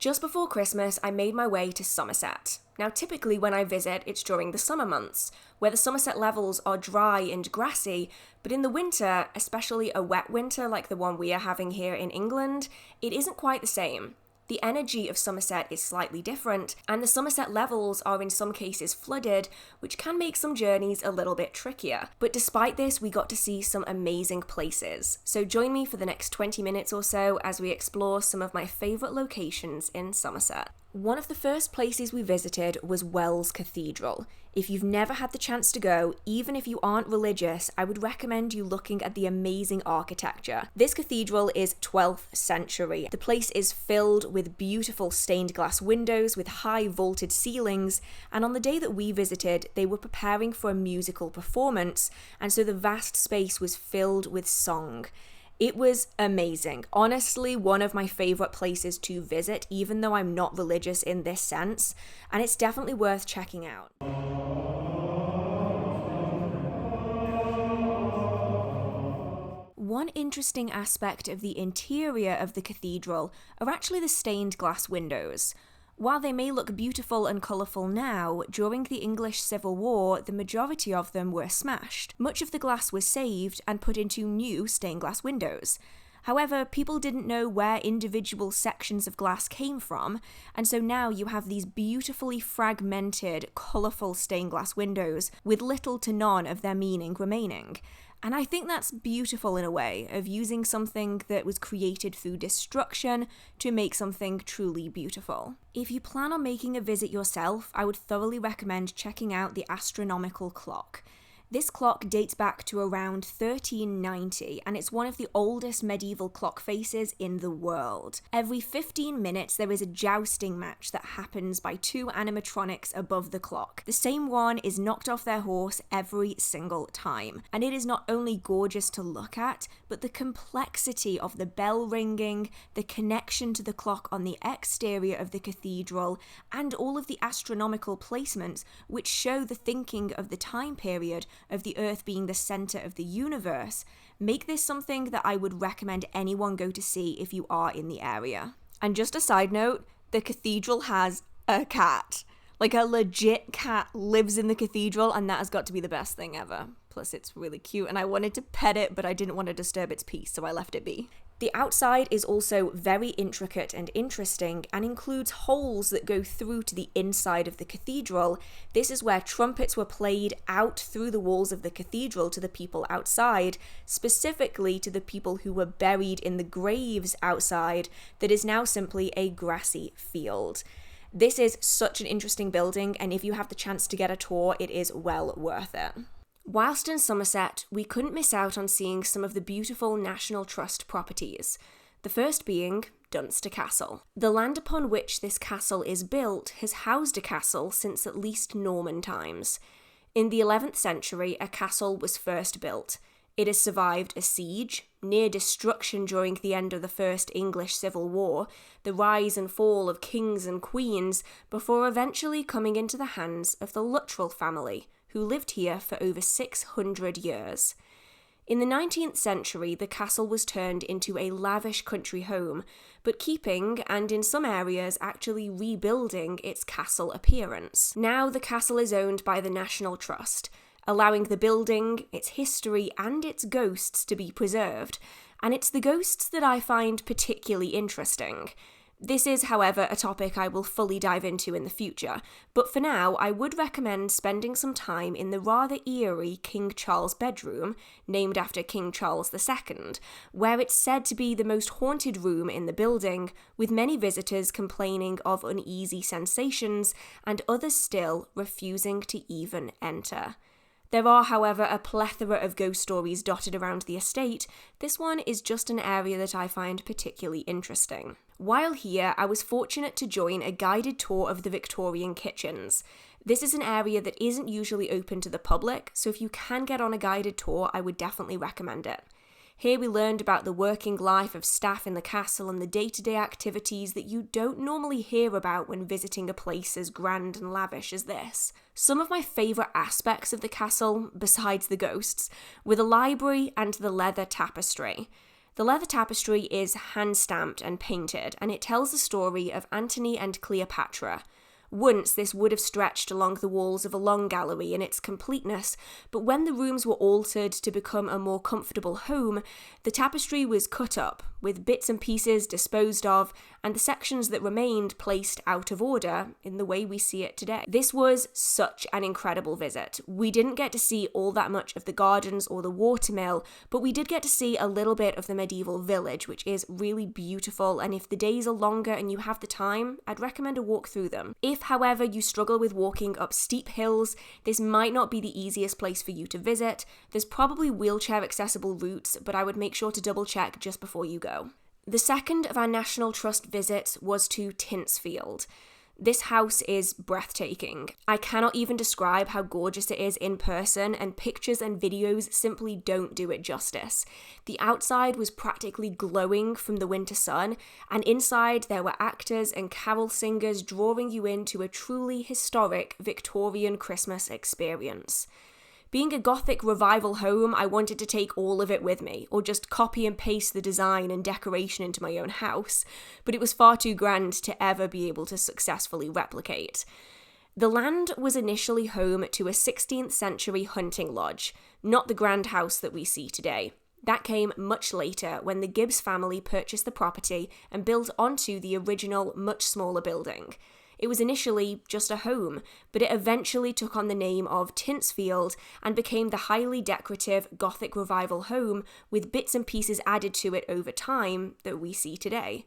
Just before Christmas, I made my way to Somerset. Now, typically when I visit, it's during the summer months, where the Somerset levels are dry and grassy, but in the winter, especially a wet winter like the one we are having here in England, it isn't quite the same. The energy of Somerset is slightly different, and the Somerset levels are in some cases flooded, which can make some journeys a little bit trickier. But despite this, we got to see some amazing places. So join me for the next 20 minutes or so as we explore some of my favourite locations in Somerset. One of the first places we visited was Wells Cathedral. If you've never had the chance to go, even if you aren't religious, I would recommend you looking at the amazing architecture. This cathedral is 12th century. The place is filled with beautiful stained glass windows with high vaulted ceilings, and on the day that we visited, they were preparing for a musical performance, and so the vast space was filled with song. It was amazing. Honestly, one of my favourite places to visit, even though I'm not religious in this sense, and it's definitely worth checking out. One interesting aspect of the interior of the cathedral are actually the stained glass windows. While they may look beautiful and colourful now, during the English Civil War, the majority of them were smashed. Much of the glass was saved and put into new stained glass windows. However, people didn't know where individual sections of glass came from, and so now you have these beautifully fragmented, colourful stained glass windows with little to none of their meaning remaining. And I think that's beautiful in a way, of using something that was created through destruction to make something truly beautiful. If you plan on making a visit yourself, I would thoroughly recommend checking out the astronomical clock. This clock dates back to around 1390, and it's one of the oldest medieval clock faces in the world. Every 15 minutes, there is a jousting match that happens by two animatronics above the clock. The same one is knocked off their horse every single time, and it is not only gorgeous to look at, but the complexity of the bell ringing, the connection to the clock on the exterior of the cathedral, and all of the astronomical placements which show the thinking of the time period of the Earth being the centre of the universe, make this something that I would recommend anyone go to see if you are in the area. And just a side note, the cathedral has a cat. Like a legit cat lives in the cathedral, and that has got to be the best thing ever. Plus it's really cute, and I wanted to pet it, but I didn't want to disturb its peace, so I left it be. The outside is also very intricate and interesting and includes holes that go through to the inside of the cathedral. This is where trumpets were played out through the walls of the cathedral to the people outside, specifically to the people who were buried in the graves outside that is now simply a grassy field. This is such an interesting building, and if you have the chance to get a tour, it is well worth it. Whilst in Somerset, we couldn't miss out on seeing some of the beautiful National Trust properties, the first being Dunster Castle. The land upon which this castle is built has housed a castle since at least Norman times. In the 11th century, a castle was first built. It has survived a siege, near destruction during the end of the First English Civil War, the rise and fall of kings and queens, before eventually coming into the hands of the Luttrell family, who lived here for over 600 years. In the 19th century, the castle was turned into a lavish country home, but keeping, and in some areas actually rebuilding, its castle appearance. Now the castle is owned by the National Trust, allowing the building, its history, and its ghosts to be preserved, and it's the ghosts that I find particularly interesting. This is, however, a topic I will fully dive into in the future, but for now, I would recommend spending some time in the rather eerie King Charles bedroom, named after King Charles II, where it's said to be the most haunted room in the building, with many visitors complaining of uneasy sensations and others still refusing to even enter. There are, however, a plethora of ghost stories dotted around the estate. This one is just an area that I find particularly interesting. While here, I was fortunate to join a guided tour of the Victorian kitchens. This is an area that isn't usually open to the public, so if you can get on a guided tour, I would definitely recommend it. Here we learned about the working life of staff in the castle and the day-to-day activities that you don't normally hear about when visiting a place as grand and lavish as this. Some of my favourite aspects of the castle, besides the ghosts, were the library and the leather tapestry. The leather tapestry is hand-stamped and painted, and it tells the story of Antony and Cleopatra. Once, this would have stretched along the walls of a long gallery in its completeness, but when the rooms were altered to become a more comfortable home, the tapestry was cut up, with bits and pieces disposed of, and the sections that remained placed out of order in the way we see it today. This was such an incredible visit. We didn't get to see all that much of the gardens or the watermill, but we did get to see a little bit of the medieval village, which is really beautiful, and if the days are longer and you have the time, I'd recommend a walk through them. If, however, you struggle with walking up steep hills, this might not be the easiest place for you to visit. There's probably wheelchair accessible routes, but I would make sure to double check just before you go. The second of our National Trust visits was to Tinsfield. This house is breathtaking. I cannot even describe how gorgeous it is in person, and pictures and videos simply don't do it justice. The outside was practically glowing from the winter sun, and inside there were actors and carol singers drawing you into a truly historic Victorian Christmas experience. Being a Gothic revival home, I wanted to take all of it with me, or just copy and paste the design and decoration into my own house, but it was far too grand to ever be able to successfully replicate. The land was initially home to a 16th century hunting lodge, not the grand house that we see today. That came much later when the Gibbs family purchased the property and built onto the original, much smaller building. It was initially just a home, but it eventually took on the name of Tinsfield and became the highly decorative Gothic revival home with bits and pieces added to it over time that we see today.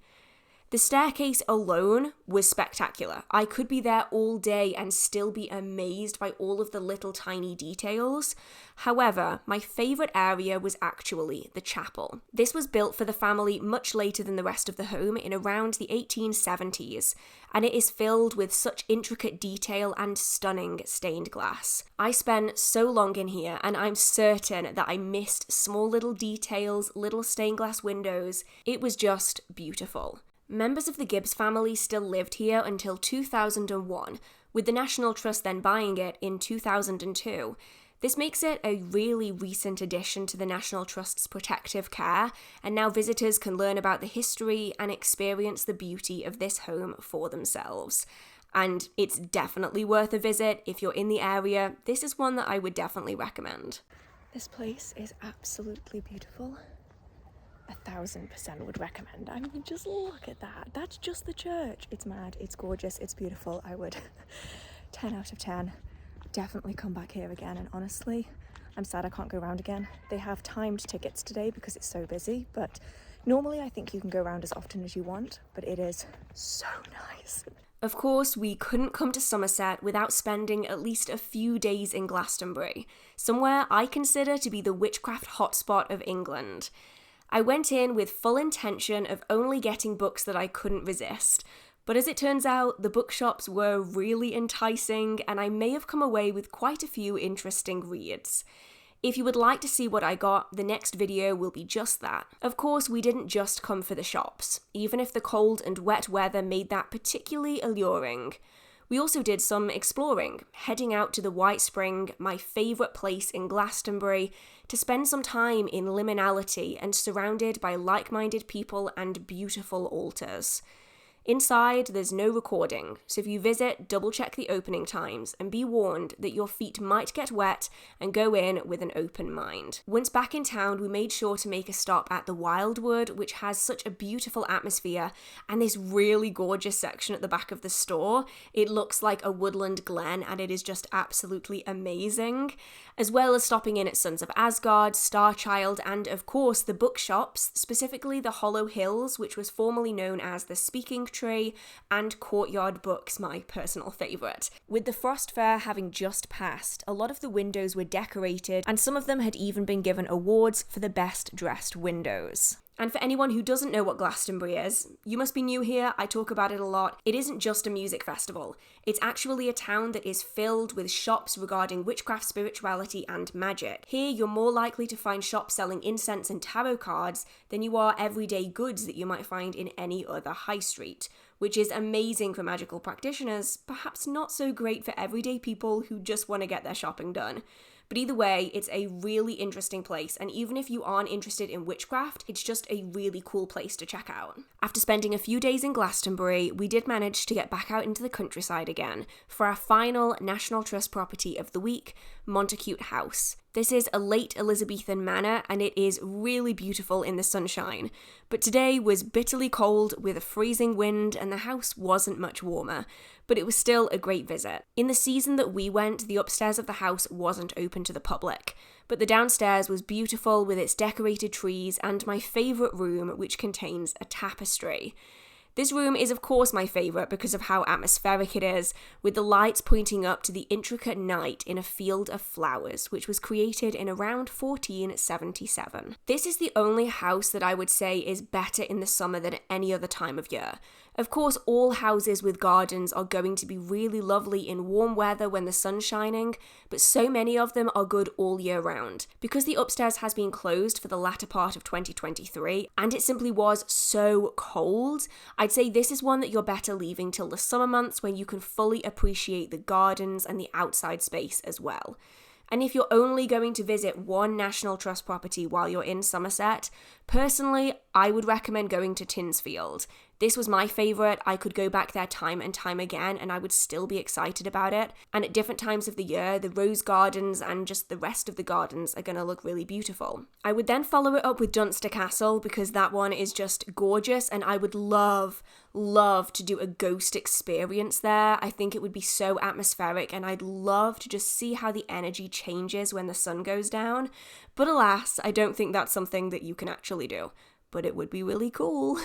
The staircase alone was spectacular. I could be there all day and still be amazed by all of the little tiny details. However, my favourite area was actually the chapel. This was built for the family much later than the rest of the home in around the 1870s, and it is filled with such intricate detail and stunning stained glass. I spent so long in here, and I'm certain that I missed small little details, little stained glass windows. It was just beautiful. Members of the Gibbs family still lived here until 2001, with the National Trust then buying it in 2002. This makes it a really recent addition to the National Trust's protective care, and now visitors can learn about the history and experience the beauty of this home for themselves. And it's definitely worth a visit if you're in the area. This is one that I would definitely recommend. This place is absolutely beautiful. 1,000% would recommend. I mean, just look at that. That's just the church. It's mad, it's gorgeous, it's beautiful. I would 10 out of 10 definitely come back here again. And honestly, I'm sad I can't go around again. They have timed tickets today because it's so busy, but normally I think you can go around as often as you want, but it is so nice. Of course, we couldn't come to Somerset without spending at least a few days in Glastonbury, somewhere I consider to be the witchcraft hotspot of England. I went in with full intention of only getting books that I couldn't resist, but as it turns out, the bookshops were really enticing, and I may have come away with quite a few interesting reads. If you would like to see what I got, the next video will be just that. Of course, we didn't just come for the shops, even if the cold and wet weather made that particularly alluring. We also did some exploring, heading out to the White Spring, my favourite place in Glastonbury, to spend some time in liminality and surrounded by like-minded people and beautiful altars. Inside, there's no recording, so if you visit, double check the opening times and be warned that your feet might get wet and go in with an open mind. Once back in town, we made sure to make a stop at the Wildwood, which has such a beautiful atmosphere, and this really gorgeous section at the back of the store. It looks like a woodland glen, and it is just absolutely amazing. As well as stopping in at Sons of Asgard, Starchild, and of course the bookshops, specifically the Hollow Hills, which was formerly known as the Speaking Tree, and Courtyard Books, my personal favourite. With the Frost Fair having just passed, a lot of the windows were decorated, and some of them had even been given awards for the best dressed windows. And for anyone who doesn't know what Glastonbury is, you must be new here, I talk about it a lot. It isn't just a music festival. It's actually a town that is filled with shops regarding witchcraft, spirituality, and magic. Here, you're more likely to find shops selling incense and tarot cards than you are everyday goods that you might find in any other high street, which is amazing for magical practitioners, perhaps not so great for everyday people who just want to get their shopping done. But either way, it's a really interesting place, and even if you aren't interested in witchcraft, it's just a really cool place to check out. After spending a few days in Glastonbury, we did manage to get back out into the countryside again for our final National Trust property of the week, Montacute House. This is a late Elizabethan manor, and it is really beautiful in the sunshine. But today was bitterly cold with a freezing wind, and the house wasn't much warmer, but it was still a great visit. In the season that we went, the upstairs of the house wasn't open to the public, but the downstairs was beautiful with its decorated trees and my favourite room, which contains a tapestry. This room is of course my favourite because of how atmospheric it is, with the lights pointing up to the intricate night in a field of flowers, which was created in around 1477. This is the only house that I would say is better in the summer than any other time of year. Of course, all houses with gardens are going to be really lovely in warm weather when the sun's shining, but so many of them are good all year round. Because the upstairs has been closed for the latter part of 2023, and it simply was so cold, I'd say this is one that you're better leaving till the summer months when you can fully appreciate the gardens and the outside space as well. And if you're only going to visit one National Trust property while you're in Somerset, personally, I would recommend going to Tynesfield. This was my favourite. I could go back there time and time again and I would still be excited about it. And at different times of the year, the rose gardens and just the rest of the gardens are going to look really beautiful. I would then follow it up with Dunster Castle because that one is just gorgeous and I would love to do a ghost experience there. I think it would be so atmospheric and I'd love to just see how the energy changes when the sun goes down. But alas, I don't think that's something that you can actually do. But it would be really cool.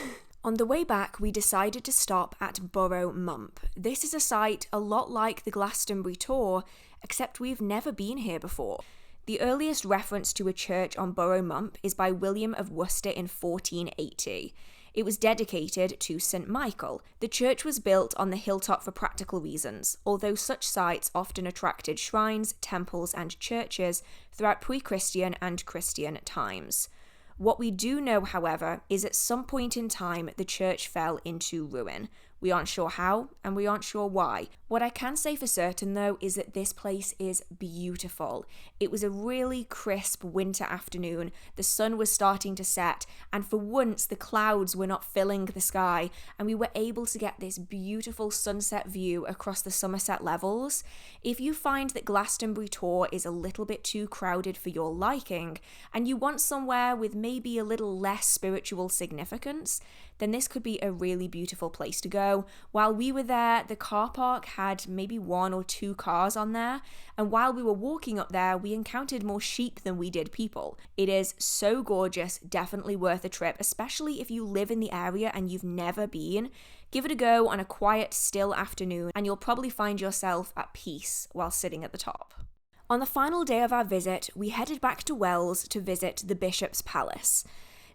On the way back, we decided to stop at Burrow Mump. This is a site a lot like the Glastonbury tour, except we've never been here before. The earliest reference to a church on Burrow Mump is by William of Worcester in 1480. It was dedicated to St. Michael. The church was built on the hilltop for practical reasons, although such sites often attracted shrines, temples, and churches throughout pre-Christian and Christian times. What we do know, however, is at some point in time the church fell into ruin. We aren't sure how, and we aren't sure why. What I can say for certain, though, is that this place is beautiful. It was a really crisp winter afternoon, the sun was starting to set, and for once the clouds were not filling the sky, and we were able to get this beautiful sunset view across the Somerset levels. If you find that Glastonbury tour is a little bit too crowded for your liking, and you want somewhere with maybe a little less spiritual significance, then this could be a really beautiful place to go. While we were there, the car park had maybe 1 or 2 cars on there, and while we were walking up there, we encountered more sheep than we did people. It is so gorgeous, definitely worth a trip, especially if you live in the area and you've never been. Give it a go on a quiet, still afternoon, and you'll probably find yourself at peace while sitting at the top. On the final day of our visit, we headed back to Wells to visit the Bishop's Palace.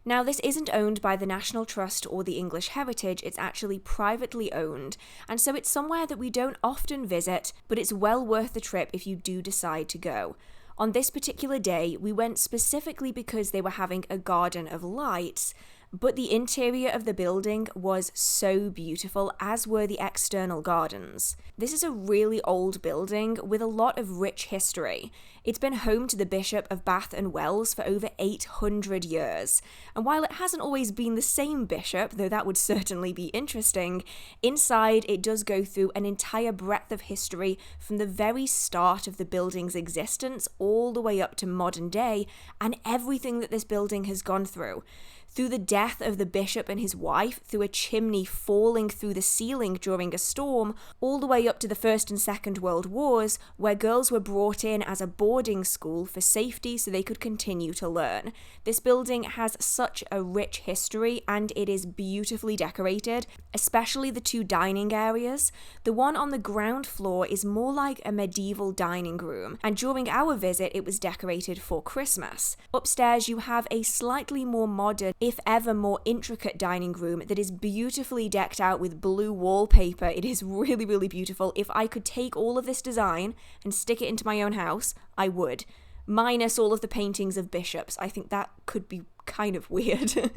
Now, this isn't owned by the National Trust or the English Heritage, it's actually privately owned, and so it's somewhere that we don't often visit, but it's well worth the trip if you do decide to go. On this particular day, we went specifically because they were having a garden of lights, but the interior of the building was so beautiful, as were the external gardens. This is a really old building with a lot of rich history. It's been home to the Bishop of Bath and Wells for over 800 years. And while it hasn't always been the same bishop, though that would certainly be interesting, inside it does go through an entire breadth of history from the very start of the building's existence all the way up to modern day, and everything that this building has gone through. Through the death of the bishop and his wife, through a chimney falling through the ceiling during a storm, all the way up to the First and Second World Wars, where girls were brought in as a boarding school for safety so they could continue to learn. This building has such a rich history and it is beautifully decorated, especially the 2 dining areas. The one on the ground floor is more like a medieval dining room, and during our visit it was decorated for Christmas. Upstairs you have a slightly more modern, if ever more intricate dining room that is beautifully decked out with blue wallpaper. It is really, really beautiful. If I could take all of this design and stick it into my own house, I would. Minus all of the paintings of bishops. I think that could be kind of weird.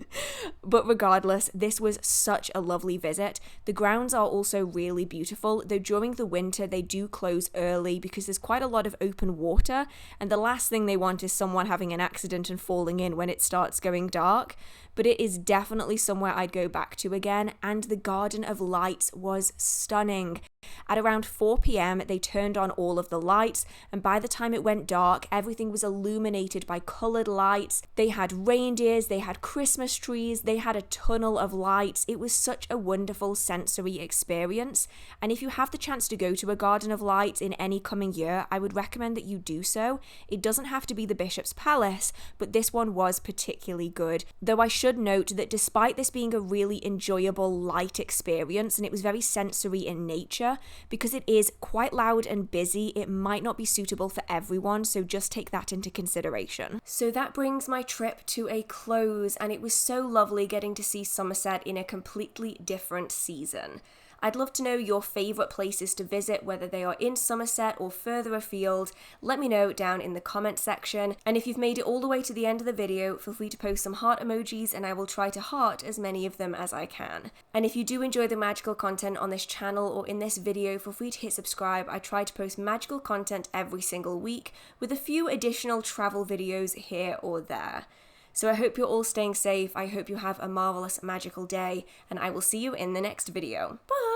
But regardless, this was such a lovely visit. The grounds are also really beautiful, though during the winter they do close early because there's quite a lot of open water, and the last thing they want is someone having an accident and falling in when it starts going dark. But it is definitely somewhere I'd go back to again, and the Garden of Lights was stunning. At around 4 p.m, they turned on all of the lights, and by the time it went dark, everything was illuminated by coloured lights. They had reindeers, they had Christmas trees, they had a tunnel of lights. It was such a wonderful sensory experience, and if you have the chance to go to a Garden of Lights in any coming year, I would recommend that you do so. It doesn't have to be the Bishop's Palace, but this one was particularly good, though I should note that despite this being a really enjoyable light experience, and it was very sensory in nature, because it is quite loud and busy, it might not be suitable for everyone, so just take that into consideration. So that brings my trip to a close, and it was so lovely getting to see Somerset in a completely different season. I'd love to know your favourite places to visit, whether they are in Somerset or further afield. Let me know down in the comment section. And if you've made it all the way to the end of the video, feel free to post some heart emojis and I will try to heart as many of them as I can. And if you do enjoy the magical content on this channel or in this video, feel free to hit subscribe. I try to post magical content every single week with a few additional travel videos here or there. So I hope you're all staying safe, I hope you have a marvellous magical day, and I will see you in the next video. Bye!